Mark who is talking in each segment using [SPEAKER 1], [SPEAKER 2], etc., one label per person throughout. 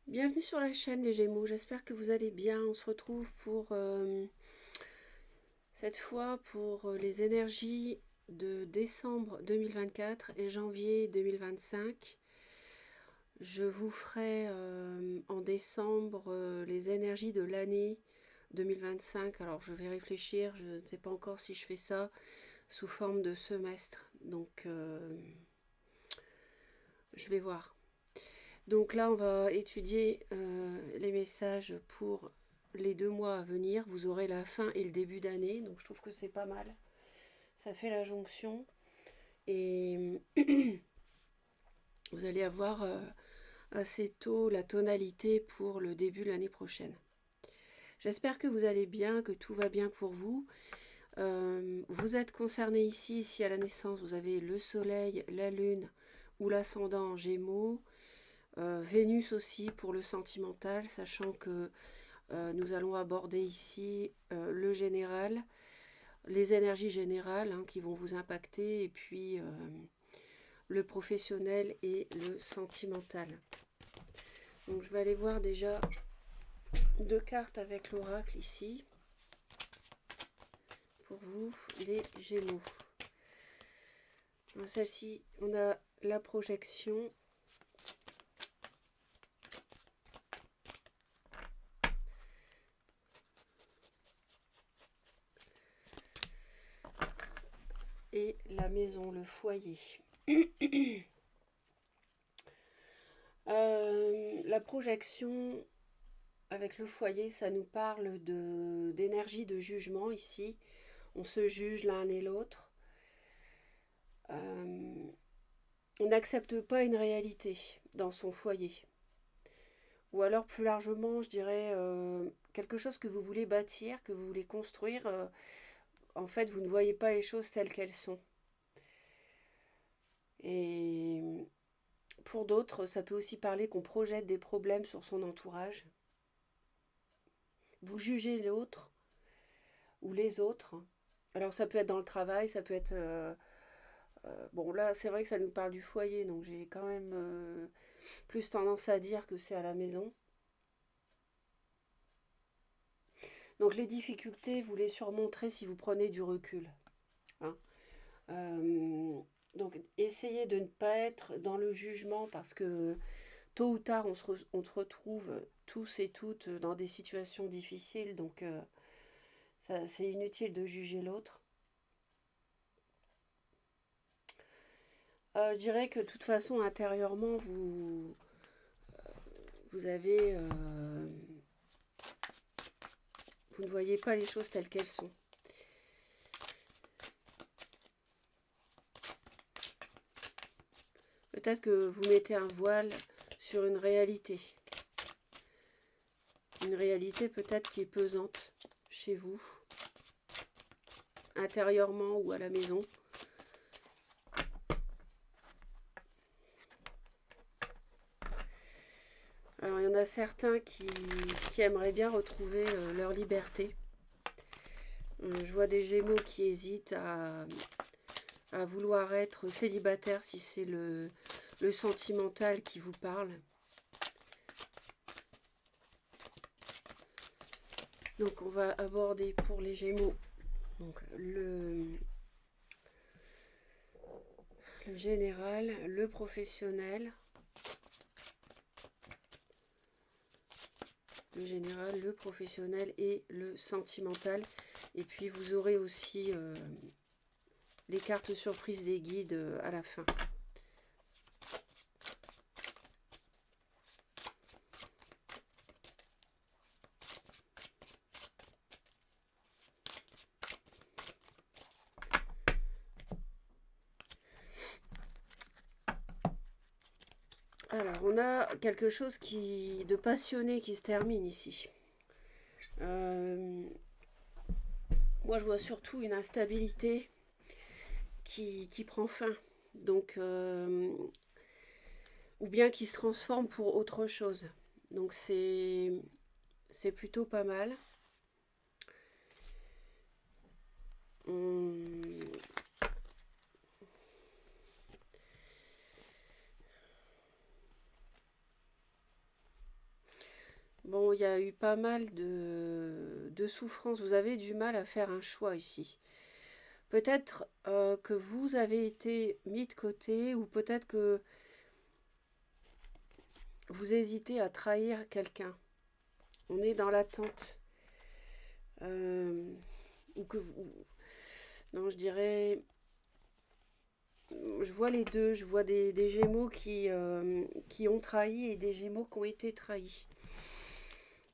[SPEAKER 1] Bienvenue sur la chaîne les Gémeaux, j'espère que vous allez bien. On se retrouve pour cette fois pour les énergies de décembre 2024 et janvier 2025. Je vous ferai en décembre les énergies de l'année 2025. Alors je vais réfléchir, je ne sais pas encore si je fais ça sous forme de semestre. Donc je vais voir. Donc là, on va étudier les messages pour les 2 mois à venir. Vous aurez la fin et le début d'année, donc je trouve que c'est pas mal. Ça fait la jonction et vous allez avoir assez tôt la tonalité pour le début de l'année prochaine. J'espère que vous allez bien, que tout va bien pour vous. Vous êtes concerné ici, si à la naissance vous avez le soleil, la lune ou l'ascendant en gémeaux. Vénus aussi pour le sentimental, sachant que nous allons aborder ici le général, les énergies générales qui vont vous impacter, et puis le professionnel et le sentimental. Donc je vais aller voir déjà 2 cartes avec l'oracle ici, pour vous les Gémeaux. Celle-ci, on a la projection. Et la maison, le foyer. La projection avec le foyer, ça nous parle d'énergie de jugement ici. On se juge l'un et l'autre. On n'accepte pas une réalité dans son foyer. Ou alors plus largement, je dirais, quelque chose que vous voulez bâtir, que vous voulez construire. En fait, vous ne voyez pas les choses telles qu'elles sont. Et pour d'autres, ça peut aussi parler qu'on projette des problèmes sur son entourage. Vous jugez l'autre ou les autres. Alors ça peut être dans le travail, ça peut être... bon là c'est vrai que ça nous parle du foyer, donc j'ai quand même plus tendance à dire que c'est à la maison. Donc les difficultés, vous les surmonterez si vous prenez du recul. Hein. Euh, donc essayez de ne pas être dans le jugement parce que tôt ou tard on se retrouve tous et toutes dans des situations difficiles, donc c'est inutile de juger l'autre. Je dirais que de toute façon, intérieurement, vous avez... vous ne voyez pas les choses telles qu'elles sont. Peut-être que vous mettez un voile sur une réalité. Une réalité peut-être qui est pesante chez vous, intérieurement ou à la maison. Alors il y en a certains qui aimeraient bien retrouver leur liberté. Je vois des Gémeaux qui hésitent à vouloir être célibataire si c'est le sentimental qui vous parle. Donc on va aborder pour les Gémeaux donc le général, le professionnel, le général, le professionnel et le sentimental. Et puis vous aurez aussi les cartes surprises des guides à la fin. Alors, on a quelque chose de passionné qui se termine ici. Moi, je vois surtout une instabilité qui prend fin. Donc, ou bien qui se transforme pour autre chose. Donc, c'est plutôt pas mal. Hum, Bon, il y a eu pas mal de souffrances. Vous avez du mal à faire un choix ici. Peut-être que vous avez été mis de côté, ou peut-être que vous hésitez à trahir quelqu'un. On est dans l'attente. Ou que vous... Non, je dirais... Je vois les deux. Je vois des Gémeaux qui ont trahi et des Gémeaux qui ont été trahis.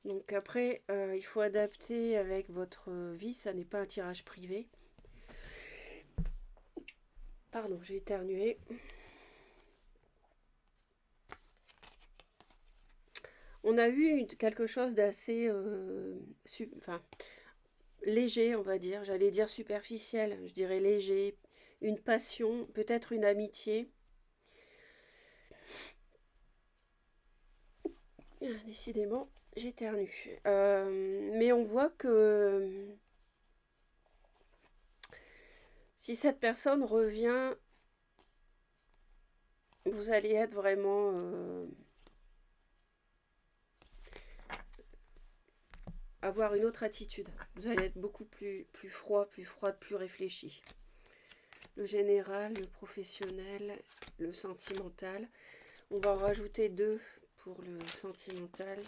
[SPEAKER 1] Donc après, il faut adapter avec votre vie. Ça n'est pas un tirage privé. Pardon, j'ai éternué. On a eu quelque chose d'assez léger, on va dire. J'allais dire superficiel, je dirais léger. Une passion, peut-être une amitié. Ah, décidément, j'éternue. Mais on voit que si cette personne revient, vous allez être vraiment... avoir une autre attitude. Vous allez être beaucoup plus froid, plus froide, plus réfléchi. Le général, le professionnel, le sentimental. On va en rajouter 2 pour le sentimental.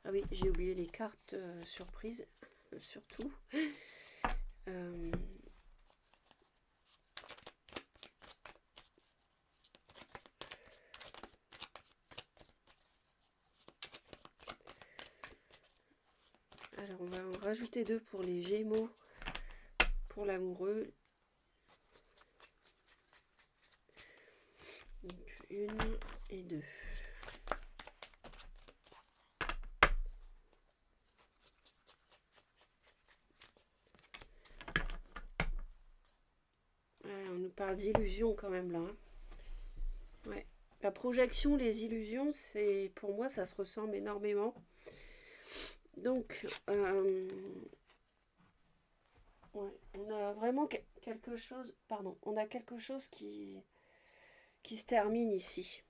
[SPEAKER 1] Ah oui, j'ai oublié les cartes surprises, surtout. Alors, on va en rajouter 2 pour les Gémeaux, pour l'amoureux. Donc, 1 et 2. On nous parle d'illusions quand même là. Hein. Ouais. La projection, les illusions, c'est pour moi, ça se ressemble énormément. Donc, ouais, on a vraiment quelque chose, pardon, on a quelque chose qui se termine ici.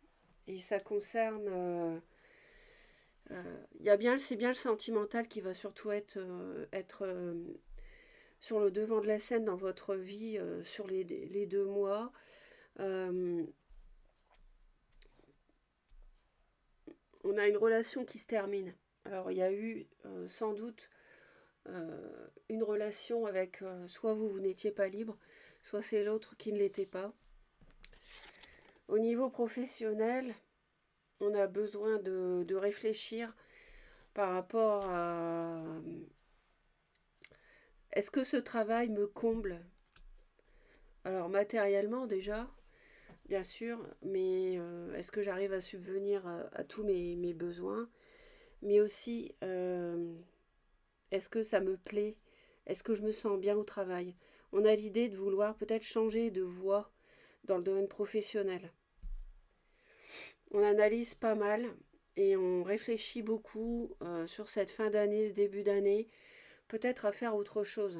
[SPEAKER 1] Et ça concerne, c'est bien le sentimental qui va surtout être sur le devant de la scène dans votre vie sur les 2 mois. On a une relation qui se termine. Alors il y a eu sans doute une relation avec soit vous n'étiez pas libre, soit c'est l'autre qui ne l'était pas. Au niveau professionnel, on a besoin de réfléchir par rapport à est-ce que ce travail me comble? Alors matériellement déjà, bien sûr, mais est-ce que j'arrive à subvenir à tous mes besoins? Mais aussi, est-ce que ça me plaît? Est-ce que je me sens bien au travail? On a l'idée de vouloir peut-être changer de voie dans le domaine professionnel. On analyse pas mal et on réfléchit beaucoup sur cette fin d'année, ce début d'année, peut-être à faire autre chose.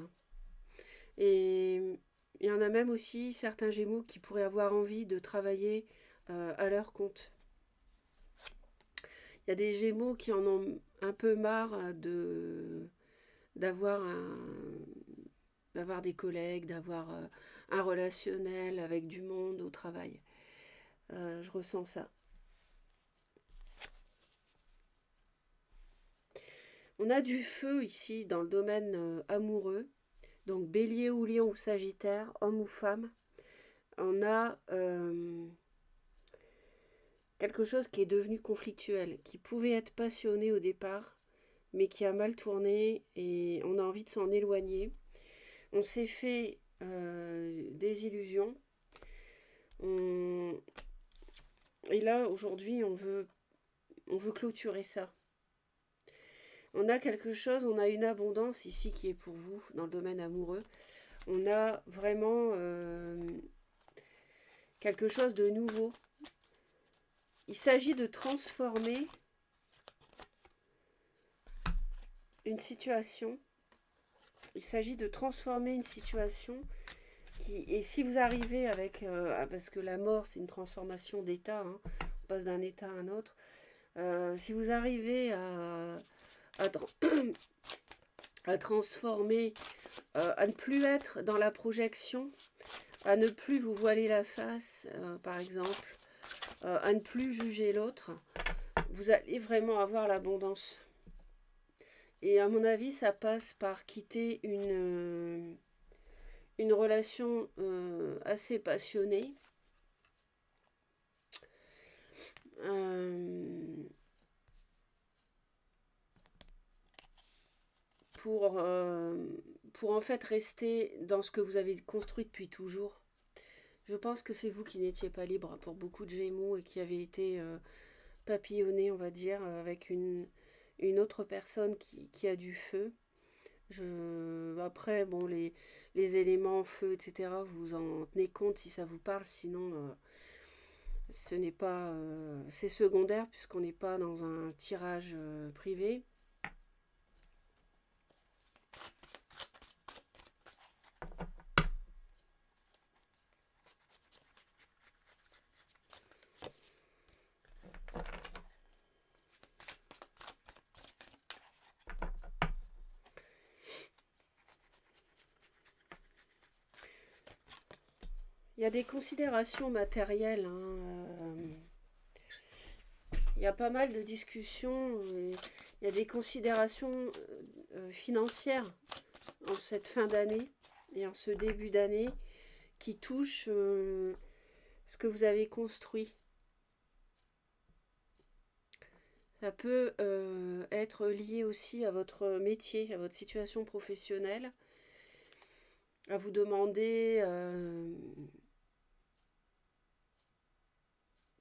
[SPEAKER 1] Et il y en a même aussi certains Gémeaux qui pourraient avoir envie de travailler à leur compte. Il y a des Gémeaux qui en ont un peu marre d'avoir des collègues, d'avoir un relationnel avec du monde au travail. Je ressens ça. On a du feu ici dans le domaine amoureux. Donc bélier ou lion ou sagittaire, homme ou femme. On a quelque chose qui est devenu conflictuel, qui pouvait être passionné au départ, mais qui a mal tourné et on a envie de s'en éloigner. On s'est fait des illusions. Et là, aujourd'hui, on veut clôturer ça. On a quelque chose, on a une abondance ici qui est pour vous dans le domaine amoureux. On a vraiment quelque chose de nouveau. Il s'agit de transformer une situation. Il s'agit de transformer une situation et si vous arrivez avec... parce que la mort, c'est une transformation d'état. Hein, on passe d'un état à un autre. Si vous arrivez à, à transformer, à ne plus être dans la projection, à ne plus vous voiler la face, par exemple, à ne plus juger l'autre, vous allez vraiment avoir l'abondance. Et à mon avis, ça passe par quitter une relation assez passionnée. Euh, pour, euh, pour en fait rester dans ce que vous avez construit depuis toujours. Je pense que c'est vous qui n'étiez pas libre pour beaucoup de Gémeaux et qui avez été papillonné, on va dire, avec une autre personne qui a du feu. Après, bon, les éléments feu, etc., vous en tenez compte si ça vous parle, sinon ce n'est pas... c'est secondaire puisqu'on n'est pas dans un tirage privé. Il y a des considérations matérielles, hein, il y a pas mal de discussions, il y a des considérations financières en cette fin d'année et en ce début d'année qui touchent ce que vous avez construit. Ça peut être lié aussi à votre métier, à votre situation professionnelle, à vous demander,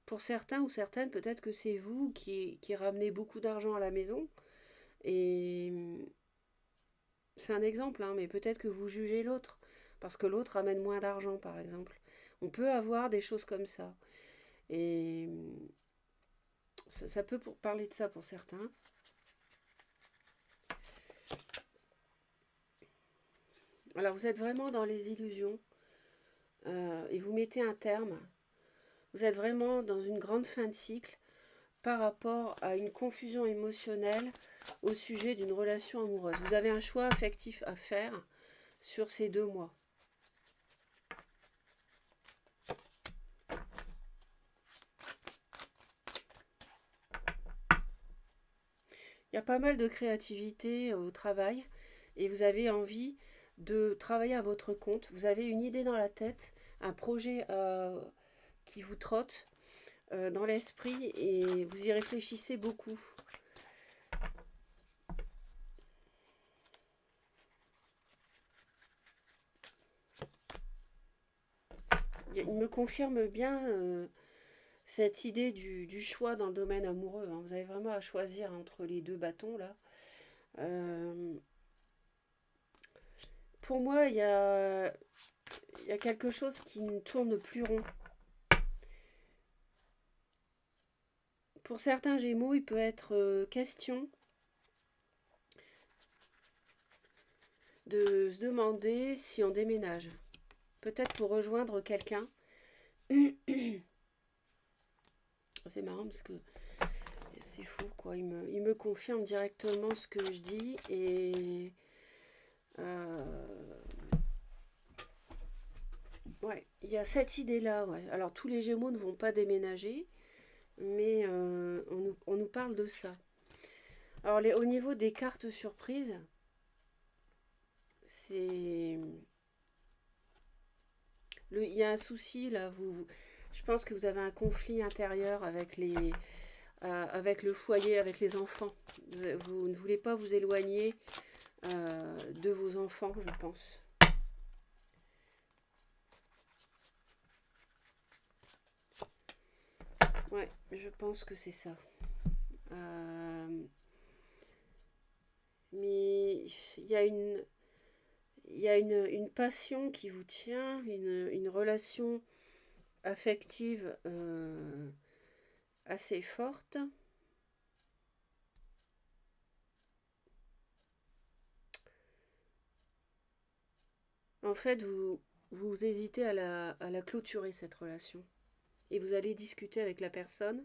[SPEAKER 1] pour certains ou certaines, peut-être que c'est vous qui ramenez beaucoup d'argent à la maison. Et c'est un exemple, hein, mais peut-être que vous jugez l'autre, parce que l'autre amène moins d'argent, par exemple. On peut avoir des choses comme ça. Et ça peut parler de ça pour certains. Alors vous êtes vraiment dans les illusions et vous mettez un terme. Vous êtes vraiment dans une grande fin de cycle par rapport à une confusion émotionnelle au sujet d'une relation amoureuse. Vous avez un choix affectif à faire sur ces 2 mois. Il y a pas mal de créativité au travail et vous avez envie de travailler à votre compte. Vous avez une idée dans la tête, un projet qui vous trotte dans l'esprit et vous y réfléchissez beaucoup. Il me confirme bien cette idée du choix dans le domaine amoureux. Hein. Vous avez vraiment à choisir entre les 2 bâtons là. Euh, pour moi, il y a quelque chose qui ne tourne plus rond. Pour certains Gémeaux, il peut être question de se demander si on déménage. Peut-être pour rejoindre quelqu'un. C'est marrant parce que c'est fou, quoi. Il me confirme directement ce que je dis et... ouais, il y a cette idée-là, ouais. Alors, tous les Gémeaux ne vont pas déménager, mais on nous parle de ça. Alors, au niveau des cartes surprises, c'est... Il y a un souci, là. Je pense que vous avez un conflit intérieur avec le foyer, avec les enfants. Vous ne voulez pas vous éloigner de vos enfants, je pense. Ouais, je pense que c'est ça. Mais il y a une passion qui vous tient, une relation affective assez forte. En fait, vous hésitez à la clôturer, cette relation. Et vous allez discuter avec la personne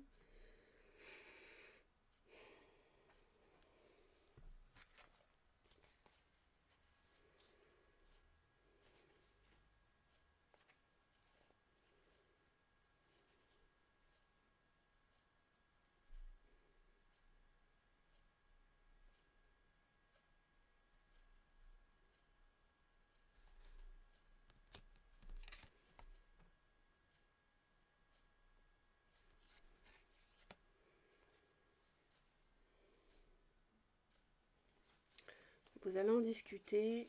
[SPEAKER 1] vous allez en discuter.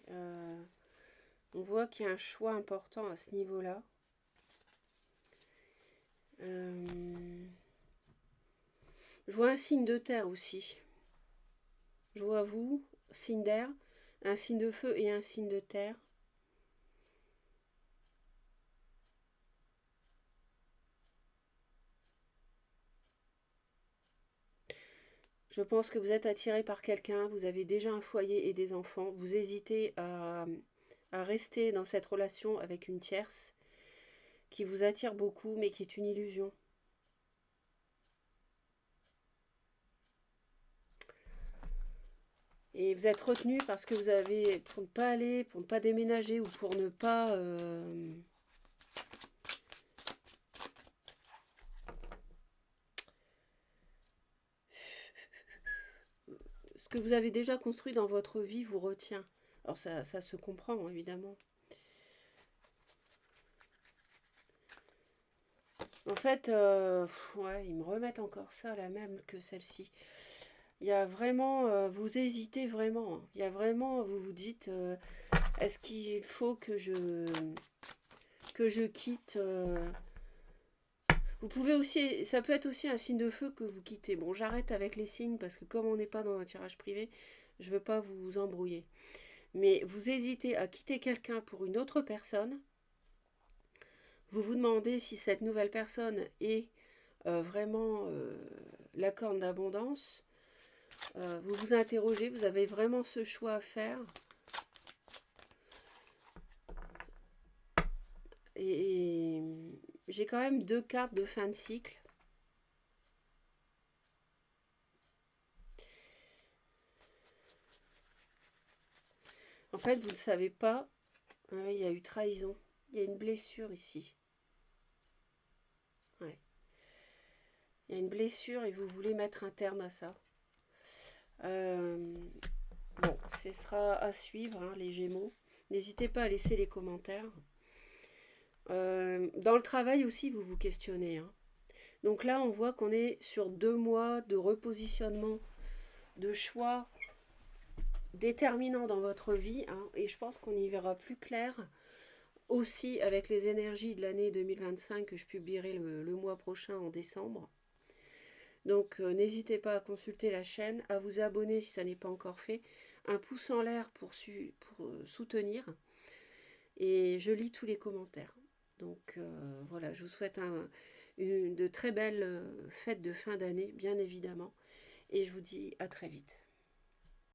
[SPEAKER 1] On voit qu'il y a un choix important à ce niveau-là. Je vois un signe de terre aussi. Je vois vous, signe d'air, un signe de feu et un signe de terre. Je pense que vous êtes attiré par quelqu'un, vous avez déjà un foyer et des enfants, vous hésitez à rester dans cette relation avec une tierce qui vous attire beaucoup mais qui est une illusion. Et vous êtes retenu parce que vous avez, pour ne pas aller, pour ne pas déménager ou pour ne pas... ce que vous avez déjà construit dans votre vie vous retient. Alors ça se comprend, évidemment. En fait, ouais, ils me remettent encore ça, la même que celle-ci. Il y a vraiment, vous hésitez vraiment, hein. Il y a vraiment, vous vous dites, est-ce qu'il faut que je quitte Vous pouvez aussi, ça peut être aussi un signe de feu que vous quittez. Bon, j'arrête avec les signes parce que comme on n'est pas dans un tirage privé, je ne veux pas vous embrouiller. Mais vous hésitez à quitter quelqu'un pour une autre personne. Vous vous demandez si cette nouvelle personne est vraiment la corne d'abondance. Vous vous interrogez, vous avez vraiment ce choix à faire. Et j'ai quand même 2 cartes de fin de cycle. En fait, vous ne savez pas. Il y a eu trahison. Il y a une blessure ici. Ouais. Il y a une blessure et vous voulez mettre un terme à ça. Bon, ce sera à suivre, hein, les Gémeaux. N'hésitez pas à laisser les commentaires. Dans le travail aussi, vous vous questionnez, hein. Donc là, on voit qu'on est sur 2 mois de repositionnement, de choix déterminants dans votre vie, hein, et je pense qu'on y verra plus clair aussi avec les énergies de l'année 2025 que je publierai le mois prochain en décembre. Donc n'hésitez pas à consulter la chaîne, à vous abonner si ça n'est pas encore fait, un pouce en l'air pour soutenir, et je lis tous les commentaires. Donc voilà, je vous souhaite de très belles fêtes de fin d'année, bien évidemment, et je vous dis à très vite.